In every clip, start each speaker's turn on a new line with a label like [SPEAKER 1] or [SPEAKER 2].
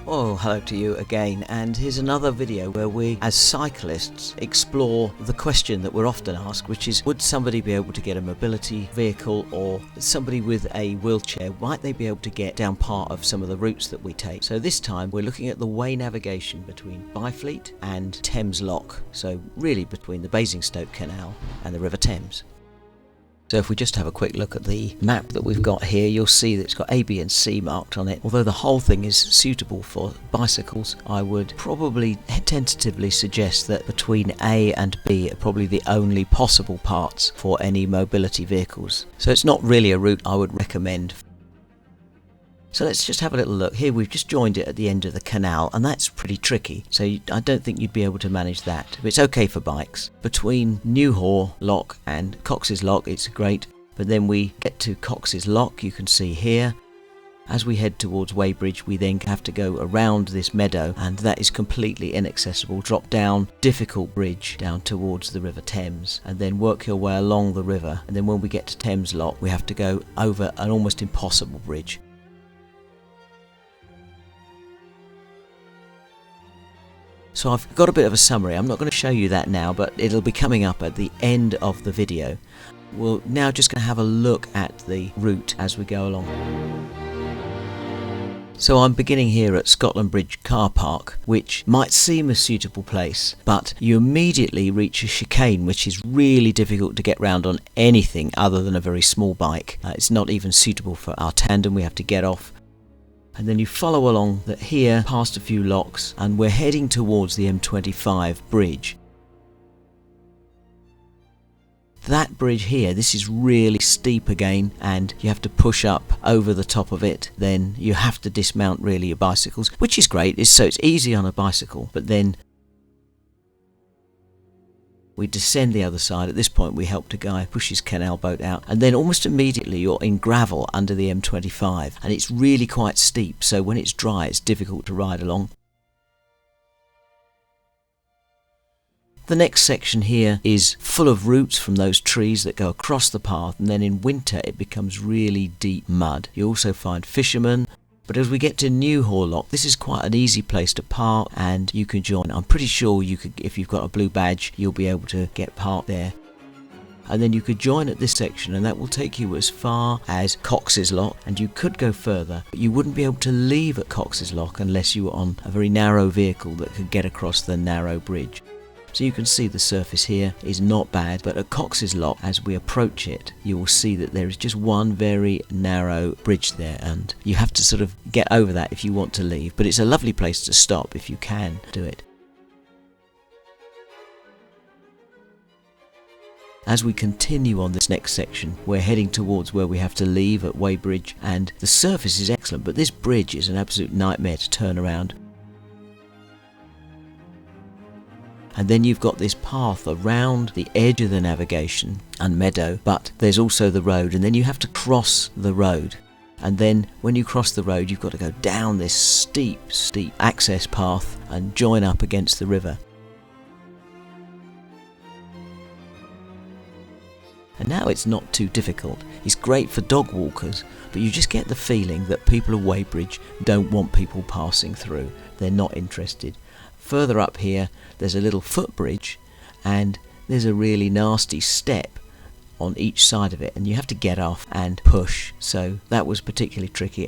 [SPEAKER 1] Oh, hello to you again, and here's another video where we, as cyclists, explore the question that we're often asked, which is, would somebody be able to get a mobility vehicle, or somebody with a wheelchair, might they be able to get down part of some of the routes that we take? So this time we're looking at the Wey Navigation between Byfleet and Thames Lock, so really between the Basingstoke Canal and the River Thames. So if we just have a quick look at the map that we've got here, you'll see that it's got A, B and C marked on it. Although the whole thing is suitable for bicycles, I would probably tentatively suggest that between A and B are probably the only possible parts for any mobility vehicles. So it's not really a route I would recommend. So let's just have a little look. Here we've just joined it at the end of the canal, and that's pretty tricky. So I don't think you'd be able to manage that. But it's okay for bikes. Between Newhaugh Lock and Cox's Lock, it's great. But then we get to Cox's Lock, you can see here. As we head towards Weybridge, we then have to go around this meadow, and that is completely inaccessible. Drop down, difficult bridge down towards the River Thames, and then work your way along the river. And then when we get to Thames Lock, we have to go over an almost impossible bridge. So I've got a bit of a summary. I'm not going to show you that now, but it'll be coming up at the end of the video. We're now just going to have a look at the route as we go along. So I'm beginning here at Scotland Bridge car park, which might seem a suitable place, but you immediately reach a chicane which is really difficult to get round on anything other than a very small bike. It's not even suitable for our tandem. We have to get off. And then you follow along that here, past a few locks, and we're heading towards the M25 bridge. That bridge here, this is really steep again, and you have to push up over the top of it. Then you have to dismount really your bicycles, which is great, so it's easy on a bicycle, but then we descend the other side. At this point we helped a guy push his canal boat out, and then almost immediately you're in gravel under the M25, and it's really quite steep, so when it's dry it's difficult to ride along. The next section here is full of roots from those trees that go across the path, and then in winter it becomes really deep mud. You also find fishermen. But as we get to Newhaugh Lock, this is quite an easy place to park, and you can join. I'm pretty sure you could, if you've got a blue badge, you'll be able to get parked there. And then you could join at this section, and that will take you as far as Cox's Lock, and you could go further, but you wouldn't be able to leave at Cox's Lock unless you were on a very narrow vehicle that could get across the narrow bridge. So you can see the surface here is not bad, but at Cox's Lock, as we approach it, you will see that there is just one very narrow bridge there, and you have to sort of get over that if you want to leave, but it's a lovely place to stop if you can do it. As we continue on this next section, we're heading towards where we have to leave at Weybridge, and the surface is excellent, but this bridge is an absolute nightmare to turn around. And then you've got this path around the edge of the navigation and meadow, but there's also the road, and then you have to cross the road. And then when you cross the road, you've got to go down this steep access path and join up against the river. And now it's not too difficult. It's great for dog walkers, but you just get the feeling that people of Weybridge don't want people passing through. They're not interested. Further up here, there's a little footbridge, and there's a really nasty step on each side of it, and you have to get off and push, so that was particularly tricky.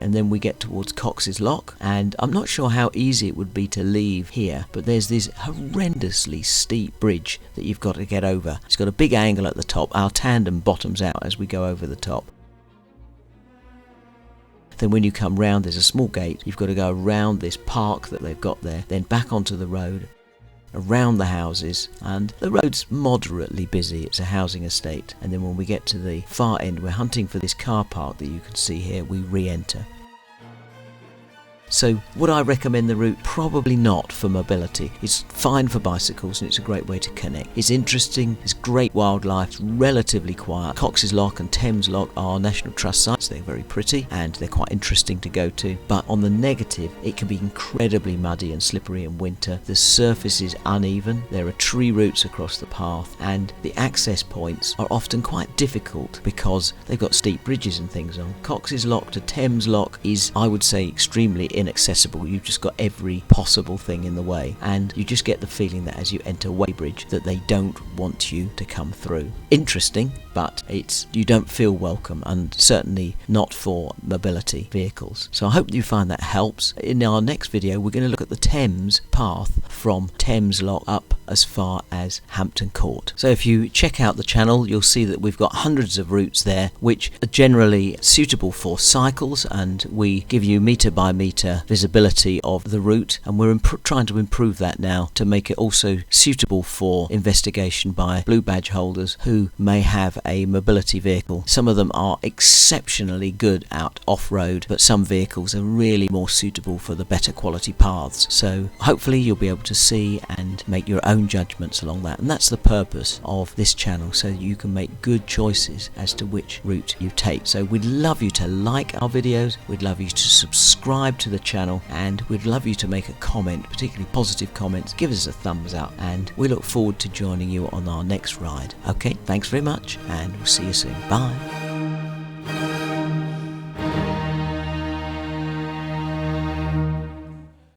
[SPEAKER 1] And then we get towards Cox's Lock, and I'm not sure how easy it would be to leave here, but there's this horrendously steep bridge that you've got to get over. It's got a big angle at the top. Our tandem bottoms out as we go over the top. Then when you come round, there's a small gate. You've got to go around this park that they've got there, then back onto the road, around the houses, and the road's moderately busy. It's a housing estate. And then when we get to the far end, we're hunting for this car park that you can see here. We re-enter. So would I recommend the route? Probably not for mobility. It's fine for bicycles, and it's a great way to connect. It's interesting, it's great wildlife, it's relatively quiet. Cox's Lock and Thames Lock are National Trust sites. They're very pretty and they're quite interesting to go to. But on the negative, it can be incredibly muddy and slippery in winter. The surface is uneven. There are tree roots across the path, and the access points are often quite difficult because they've got steep bridges and things on. Cox's Lock to Thames Lock is, I would say, extremely inaccessible. inaccessible. You've just got every possible thing in the way, and you just get the feeling that as you enter Weybridge that they don't want you to come through. Interesting, but you don't feel welcome, and certainly not for mobility vehicles. So I hope you find that helps. In our next video we're going to look at the Thames path from Thames Lock up as far as Hampton Court. So if you check out the channel, you'll see that we've got hundreds of routes there which are generally suitable for cycles, and we give you metre by metre visibility of the route, and we're trying to improve that now to make it also suitable for investigation by blue badge holders who may have a mobility vehicle. Some of them are exceptionally good out off-road, but some vehicles are really more suitable for the better quality paths. So hopefully you'll be able to see and make your own judgments along that, and that's the purpose of this channel, so you can make good choices as to which route you take. So we'd love you to like our videos, we'd love you to subscribe to the channel, and we'd love you to make a comment, particularly positive comments. Give us a thumbs up, and we look forward to joining you on our next ride. Okay, thanks very much, and we'll see you soon. Bye.